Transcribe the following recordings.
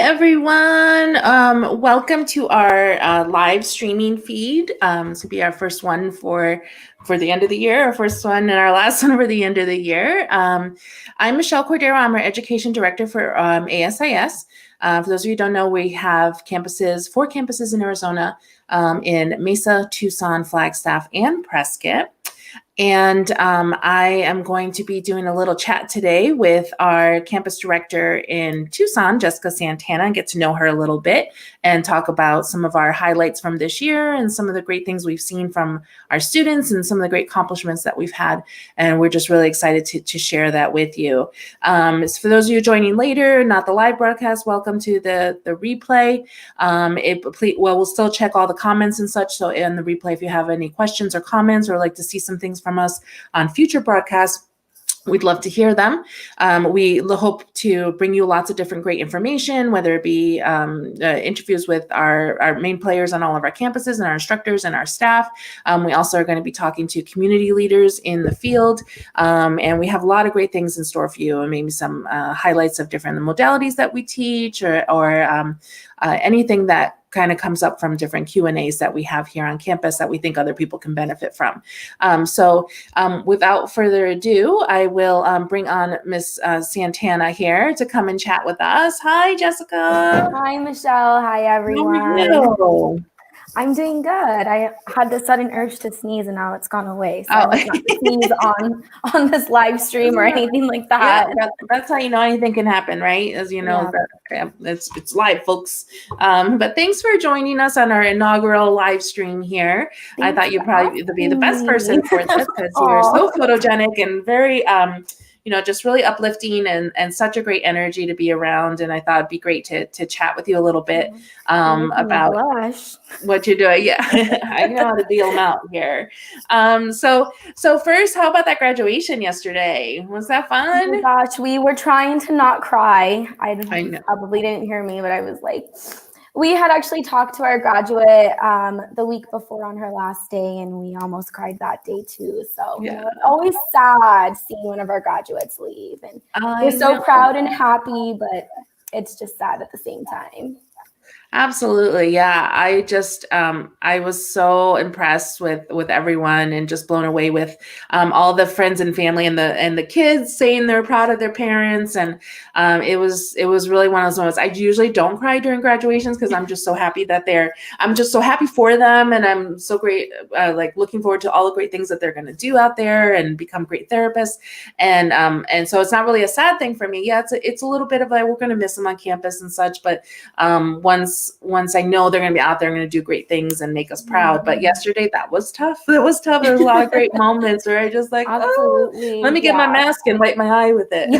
everyone. Welcome to our live streaming feed. This will be our first one for the end of the year, our first one and our last one for the end of the year. I'm Michelle Cordero. I'm our Education Director for ASIS. For those of you who don't know, we have four campuses in Arizona, in Mesa, Tucson, Flagstaff, and Prescott. And I am going to be doing a little chat today with our campus director in Tucson, Jessica Santana, and get to know her a little bit and talk about some of our highlights from this year and some of the great things we've seen from our students and some of the great accomplishments that we've had. And we're just really excited to share that with you. For those of you joining later, not the live broadcast, welcome to the replay. We'll still check all the comments and such. So in the replay, if you have any questions or comments or like to see some things from us on future broadcasts, we'd love to hear them. We hope to bring you lots of different great information, whether it be interviews with our main players on all of our campuses and our instructors and our staff. We also are going to be talking to community leaders in the field. And we have a lot of great things in store for you, and maybe some highlights of different modalities that we teach or anything that kind of comes up from different Q&As that we have here on campus that we think other people can benefit from. So without further ado, I will bring on Miss Santana here to come and chat with us. Hi, Jessica. Hi, Michelle. Hi, everyone. How are you? I'm doing good. I had this sudden urge to sneeze and now it's gone away. So I not sneeze on this live stream or anything like that. Yeah, that's how you know anything can happen, right? As you know, it's live, folks. But thanks for joining us on our inaugural live stream here. I thought you'd probably be the best person for this because you're so photogenic and very just really uplifting and such a great energy to be around. And I thought it'd be great to chat with you a little bit about what you're doing. Yeah, I know how to deal them out here. So first, how about that graduation yesterday? Was that fun? Oh my gosh, we were trying to not cry. I probably didn't hear me, but I was like, we had actually talked to our graduate the week before on her last day, and we almost cried that day too. So it's always sad seeing one of our graduates leave, and we're so proud and happy, but it's just sad at the same time. Absolutely. Yeah. I just, I was so impressed with everyone and just blown away with all the friends and family and the kids saying they're proud of their parents. And it was really one of those moments. I usually don't cry during graduations because I'm just so happy I'm just so happy for them. And I'm so great, looking forward to all the great things that they're going to do out there and become great therapists. And so it's not really a sad thing for me. Yeah, it's a little bit of like, we're going to miss them on campus and such, but once I know they're going to be out there, going to do great things and make us proud. But yesterday that was tough. It was tough. There was a lot of great moments where I just like, let me get my mask and wipe my eye with it.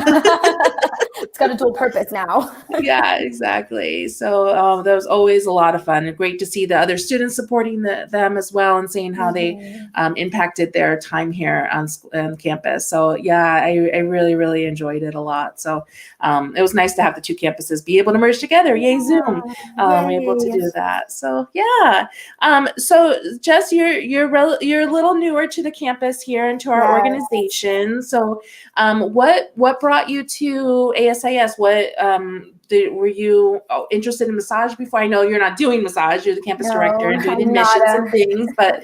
It's got a dual purpose now. Yeah, exactly. So that was always a lot of fun. Great to see the other students supporting them as well and seeing how they impacted their time here on campus. So yeah, I really, really enjoyed it a lot. So it was nice to have the two campuses be able to merge together. Yay, Zoom. Able to do that. So yeah. So Jess, you're a little newer to the campus here and to our organization. So what brought you to ASIS? Were you interested in massage before? I know you're not doing massage, you're the campus director and doing admissions and things, but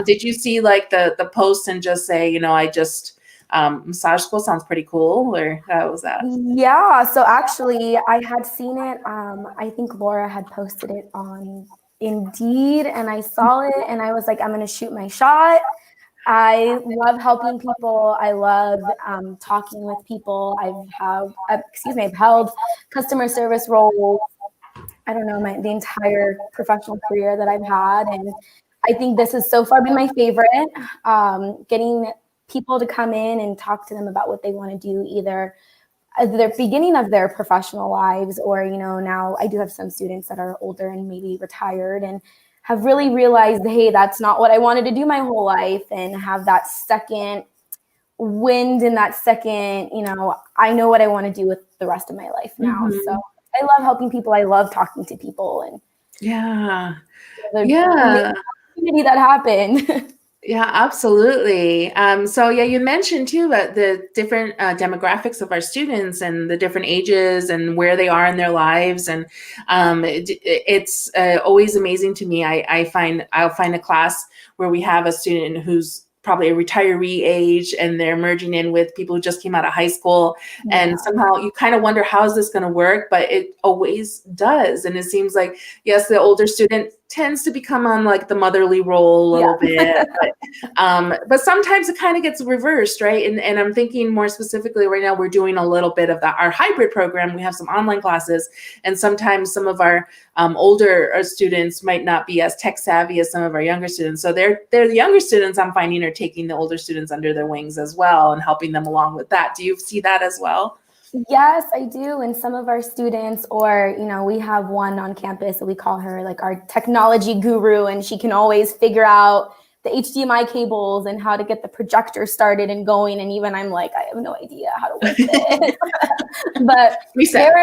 did you see like the post and just say, I just massage school sounds pretty cool, or how was that? Yeah, so actually I had seen it. I think Laura had posted it on Indeed, and I saw it and I was like, I'm going to shoot my shot. I love helping people. I love talking with people. I've held customer service roles. I don't know, the entire professional career that I've had. And I think this has so far been my favorite, getting people to come in and talk to them about what they want to do, either at the beginning of their professional lives or, now I do have some students that are older and maybe retired and have really realized, hey, that's not what I wanted to do my whole life, and have that second wind and that second, I know what I want to do with the rest of my life now. So I love helping people. I love talking to people, and the community that happened. Yeah, absolutely. So yeah, you mentioned too about the different demographics of our students and the different ages and where they are in their lives, and it's always amazing to me. I'll find a class where we have a student who's probably a retiree age, and they're merging in with people who just came out of high school, Yeah. and somehow you kind of wonder how is this going to work, but it always does, and it seems like yes, the older student tends to become on like the motherly role a little bit, but sometimes it kind of gets reversed, right? And I'm thinking more specifically right now, we're doing a little bit of our hybrid program. We have some online classes, and sometimes some of our older students might not be as tech savvy as some of our younger students. So they're the younger students I'm finding are taking the older students under their wings as well and helping them along with that. Do you see that as well? Yes, I do. And some of our students, or, we have one on campus that we call her like our technology guru, and she can always figure out the HDMI cables and how to get the projector started and going. And even I'm like, I have no idea how to work this. But Reset.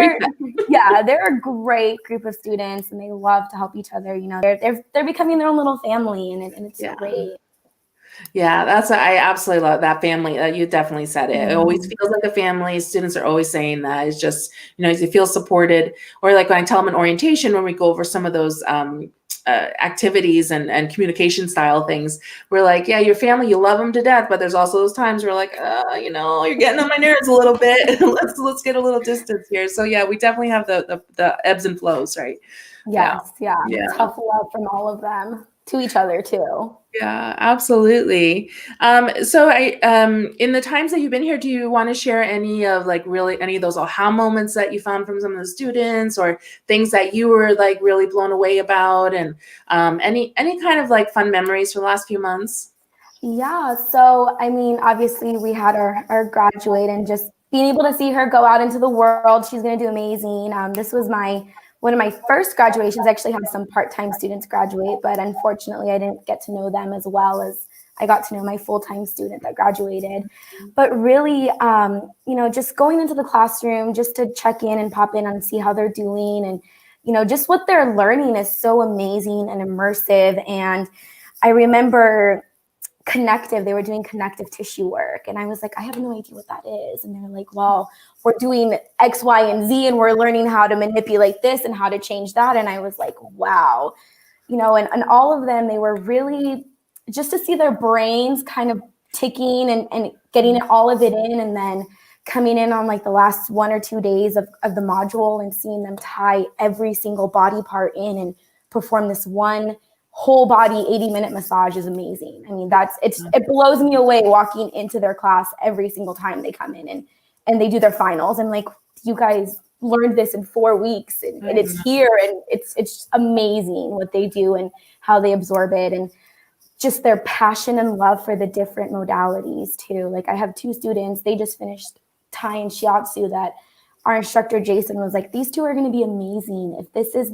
they're a great group of students, and they love to help each other. They're becoming their own little family, and it's great. Yeah, I absolutely love that family. You definitely said it. It always Mm-hmm. feels like a family. Students are always saying that. It's just, you feel supported. Or like when I tell them in orientation, when we go over some of those activities and communication style things, we're like, yeah, your family, you love them to death, but there's also those times where like, you're getting on my nerves a little bit. let's get a little distance here. So yeah, we definitely have the ebbs and flows, right? Yes, yeah. Yeah. Tough love from all of them to each other too. Yeah, absolutely. So in the times that you've been here, do you want to share any of like really any of those aha moments that you found from some of the students, or things that you were like really blown away about, and any kind of like fun memories for the last few months? Yeah, so I mean, obviously we had our graduate, and just being able to see her go out into the world, she's going to do amazing. This was one of my first graduations. I actually had some part-time students graduate, but unfortunately I didn't get to know them as well as I got to know my full-time student that graduated. But really, just going into the classroom just to check in and pop in and see how they're doing, and just what they're learning is so amazing and immersive. And I remember they were doing connective tissue work, and I was like, I have no idea what that is. And they're like, well, we're doing X, Y, and Z, and we're learning how to manipulate this and how to change that. And I was like, wow, and all of them, they were really just to see their brains kind of ticking and getting all of it in, and then coming in on like the last 1 or 2 days of the module and seeing them tie every single body part in and perform this one whole body 80-minute massage is amazing. I mean, it blows me away walking into their class every single time they come in and they do their finals. And like, you guys learned this in 4 weeks, and it's here, and it's amazing what they do and how they absorb it, and just their passion and love for the different modalities too. Like, I have 2 students, they just finished Thai and Shiatsu, that our instructor Jason was like, these 2 are going to be amazing. If this is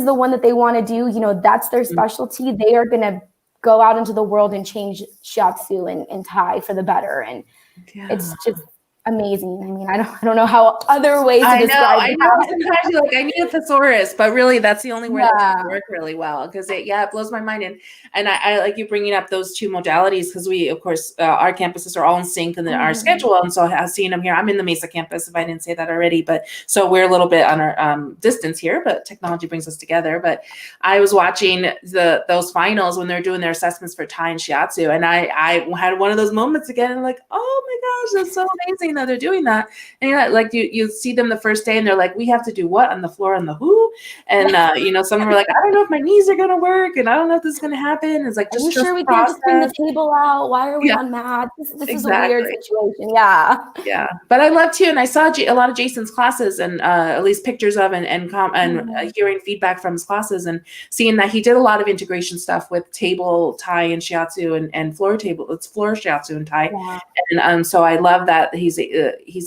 the one that they want to do, that's their specialty, they are going to go out into the world and change Shiatsu and Thai for the better. And it's just amazing. I mean, I don't know how other ways to describe it. I know. Sometimes you're like, I need a thesaurus, but really, that's the only word that's going to work really well, because it blows my mind. And I like you bringing up those 2 modalities, because we, of course, our campuses are all in sync in our schedule, and so I've seen them here. I'm in the Mesa campus, if I didn't say that already, but so we're a little bit on our distance here, but technology brings us together. But I was watching those finals when they're doing their assessments for Thai and Shiatsu, and I had one of those moments again, and like, oh my gosh, that's so amazing that they're doing that. And like you see them the first day, and they're like, we have to do what on the floor on the who, and some were like, I don't know if my knees are gonna work, and I don't know if this is gonna happen. It's like, just sure we can't just bring the table out? Why are we on mats? This is a weird situation. Yeah, but I love too, and I saw a lot of Jason's classes, and at least pictures of and hearing feedback from his classes, and seeing that he did a lot of integration stuff with table Thai and Shiatsu and floor table. It's floor Shiatsu and Thai, and so I love that he's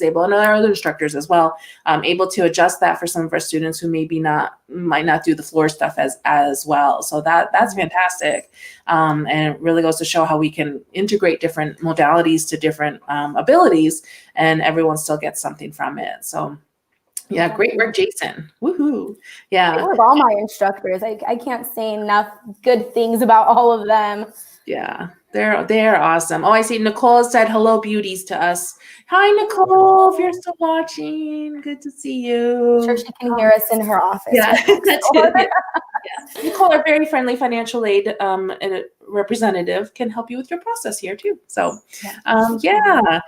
able, and our other instructors as well, able to adjust that for some of our students who might not do the floor stuff as well. So that's fantastic, and it really goes to show how we can integrate different modalities to different abilities, and everyone still gets something from it. So Yeah, great work, Jason. Woohoo. Yeah. Great work, all my instructors. I can't say enough good things about all of them. Yeah, they're awesome. Oh, I see Nicole said hello beauties to us. Hi, Nicole, if you're still watching. Good to see I'm sure you. she can hear us in her office. Yeah, Right next that's door. it. Yeah. Nicole, our very friendly financial aid representative, can help you with your process here too. So, yeah.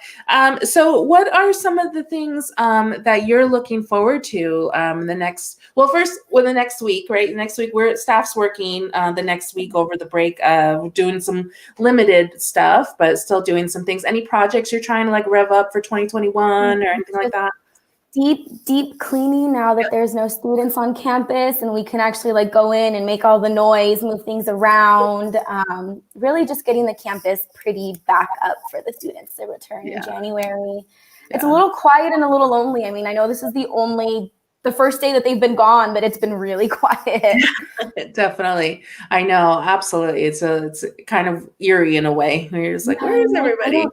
So, what are some of the things that you're looking forward to the next? Well, first, the next week, right? Next week, staff's working. The next week over the break, we're doing some limited stuff, but still doing some things. Any projects you're trying to like rev up for 2021 or anything like that? Deep cleaning now that there's no students on campus and we can actually like go in and make all the noise, move things around. Really just getting the campus pretty back up for the students to return in January. It's a little quiet and a little lonely. I mean, I know this is the first day that they've been gone, but it's been really quiet. Definitely. I know. Absolutely. It's kind of eerie in a way. You're just like, where is everybody?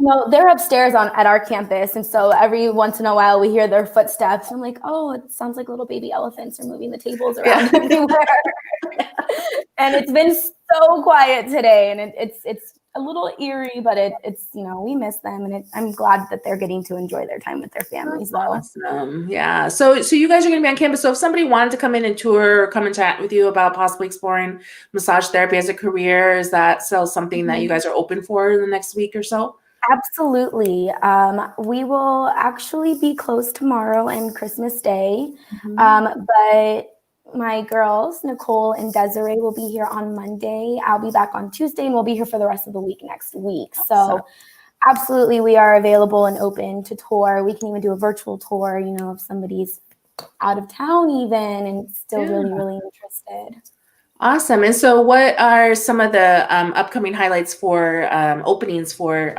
No, they're upstairs at our campus, and so every once in a while we hear their footsteps. I'm like, oh, it sounds like little baby elephants are moving the tables around everywhere. And it's been so quiet today, and it's a little eerie, but it's we miss them, and I'm glad that they're getting to enjoy their time with their families, though. Awesome. Yeah. So you guys are going to be on campus. So if somebody wanted to come in and tour or come and chat with you about possibly exploring massage therapy as a career, is that still something that you guys are open for in the next week or so? Absolutely. We will actually be closed tomorrow and Christmas Day. But my girls, Nicole and Desiree, will be here on Monday. I'll be back on Tuesday, and we'll be here for the rest of the week next week. So absolutely, we are available and open to tour. We can even do a virtual tour, if somebody's out of town even and still really, really interested. Awesome. And so what are some of the upcoming highlights for openings for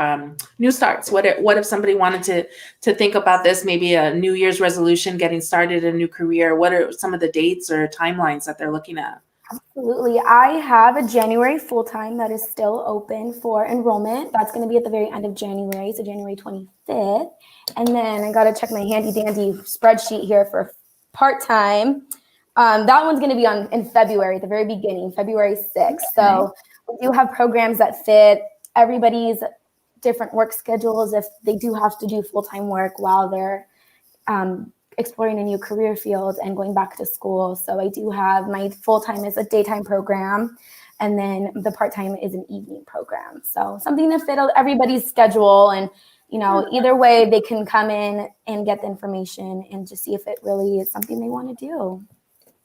new starts? What if somebody wanted to think about this, maybe a New Year's resolution, getting started a new career? What are some of the dates or timelines that they're looking at? Absolutely. I have a January full-time that is still open for enrollment. That's going to be at the very end of January, so January 25th. And then I got to check my handy dandy spreadsheet here for part-time. That one's going to be in February, at the very beginning, February 6th. Okay. So we do have programs that fit everybody's different work schedules if they do have to do full-time work while they're exploring a new career field and going back to school. So I do have my full-time is a daytime program, and then the part-time is an evening program. So something to fit everybody's schedule, and either way they can come in and get the information and just see if it really is something they want to do.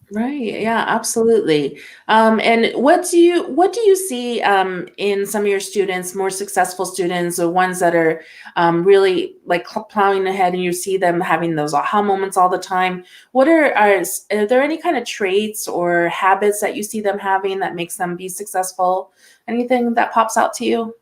Right. Yeah, absolutely. And what do you see in some of your students, more successful students, or ones that are really like plowing ahead, and you see them having those aha moments all the time? What are there any kind of traits or habits that you see them having that makes them be successful? Anything that pops out to you?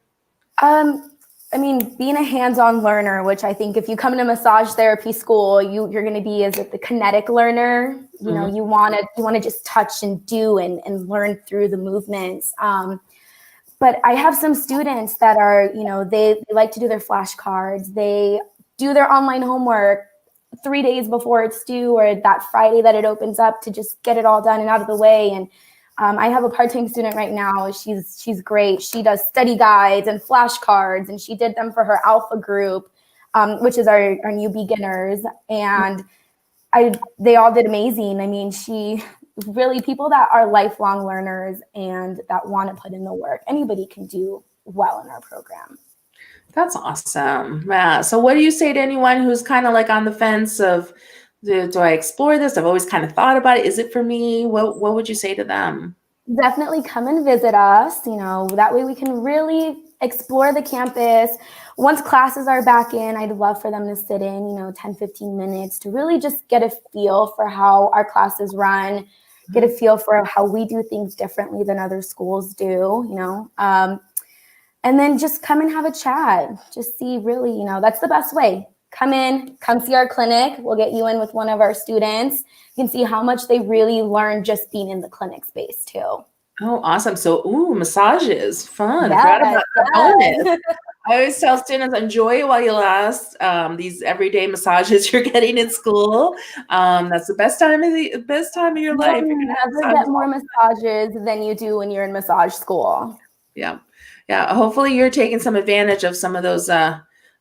I mean, being a hands-on learner, which I think if you come to massage therapy school, you're going to be as the kinetic learner. You want to just touch and do and learn through the movements. But I have some students that are, they like to do their flashcards. They do their online homework 3 days before it's due, or that Friday that it opens up, to just get it all done and out of the way. And I have a part-time student right now. She's great. She does study guides and flashcards, and she did them for her alpha group, which is our new beginners. And they all did amazing. I mean, people that are lifelong learners and that want to put in the work, anybody can do well in our program. That's awesome. Yeah. So what do you say to anyone who's kind of like on the fence of, do I explore this? I've always kind of thought about it. Is it for me? What would you say to them? Definitely come and visit us. That way we can really explore the campus. Once classes are back in, I'd love for them to sit in, 10, 15 minutes to really just get a feel for how our classes run, get a feel for how we do things differently than other schools do, and then just come and have a chat. Just see really, that's the best way. Come see our clinic. We'll get you in with one of our students. You can see how much they really learn just being in the clinic space too. Oh, awesome. So, massages, fun. Yes, I forgot about the bonus. I always tell students, enjoy it while you last. These everyday massages you're getting in school. That's the best time of your life. You're You'll gonna have never get massages. more massages than you do when you're in massage school. Yeah. Yeah. Hopefully you're taking some advantage of some of those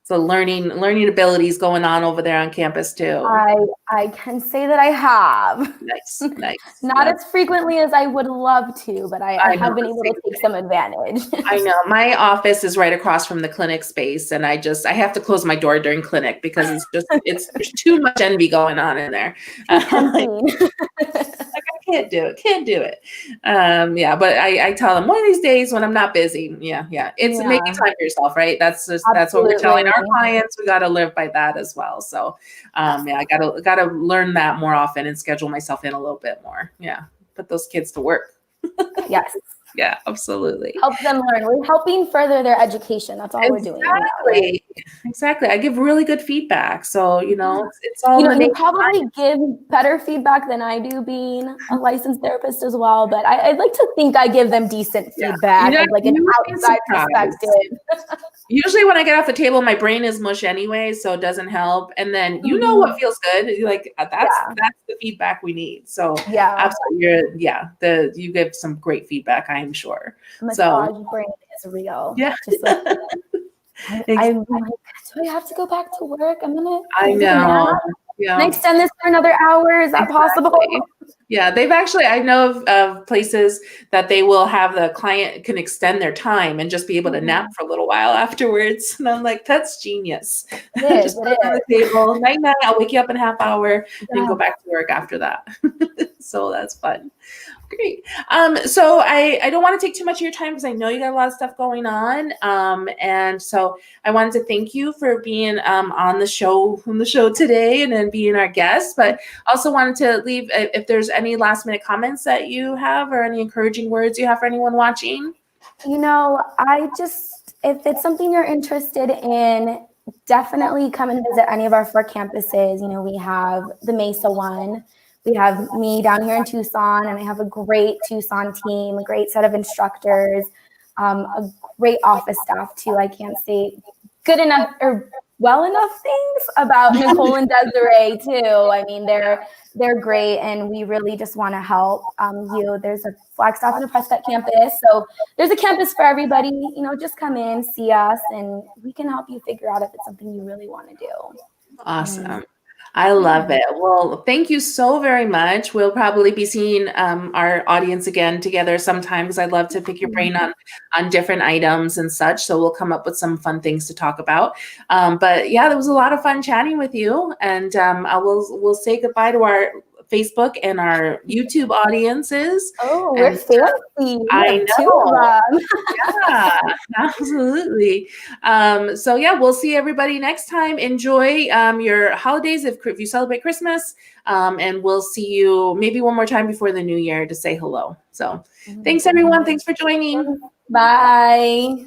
the learning abilities going on over there on campus too. I can say that I have. Nice. Not That's, as frequently as I would love to, but I I know have been the able to same take thing. some advantage. I know my office is right across from the clinic space, and I have to close my door during clinic because there's too much envy going on in there. Like I can't do it. Yeah, but I tell them one of these days when I'm not busy. Yeah. It's making time for yourself, right? That's what we're telling our clients. We got to live by that as well. So, yeah, I gotta learn that more often and schedule myself in a little bit more. Yeah, put those kids to work. Yes. Yeah, absolutely. Help them learn. We're helping further their education. That's all we're doing. Exactly. I give really good feedback. So, it's all you probably give better feedback than I do being a licensed therapist as well. But I'd like to think I give them decent feedback, like an outside perspective. Usually when I get off the table, my brain is mush anyway, so it doesn't help. And then what feels good. You're like, that's the feedback we need. So absolutely, you give some great feedback, I am sure. Massage brain is real. Yeah. Just like, I'm like, do I have to go back to work? I'm gonna. I know. Can I extend this for another hour? Is that possible? Yeah, I know of places that they will have the client can extend their time and just be able to nap for a little while afterwards. And I'm like, that's genius. Just put it on the table. Night, I'll wake you up in a half hour and go back to work after that. So that's fun. Great. So I don't want to take too much of your time because I know you got a lot of stuff going on. And so I wanted to thank you for being on the show today and then being our guest, but also wanted to leave if there's any last minute comments that you have or any encouraging words you have for anyone watching. If it's something you're interested in, definitely come and visit any of our 4 campuses. We have the Mesa one. We have me down here in Tucson, and I have a great Tucson team, a great set of instructors, a great office staff too. I can't say good enough or well enough things about Nicole and Desiree too. I mean, they're great, and we really just want to help you. There's a Flagstaff and a Prescott campus, so there's a campus for everybody. Just come in, see us, and we can help you figure out if it's something you really want to do. Awesome. I love it. Well, thank you so very much. We'll probably be seeing our audience again together sometime because I'd love to pick your brain on different items and such. So we'll come up with some fun things to talk about. But yeah, there was a lot of fun chatting with you, and we'll say goodbye to our Facebook and our YouTube audiences. Oh, we're fancy. I know. Yeah, absolutely. So yeah, we'll see everybody next time. Enjoy your holidays if you celebrate Christmas, and we'll see you maybe one more time before the new year to say hello. So thanks everyone. Thanks for joining. Bye.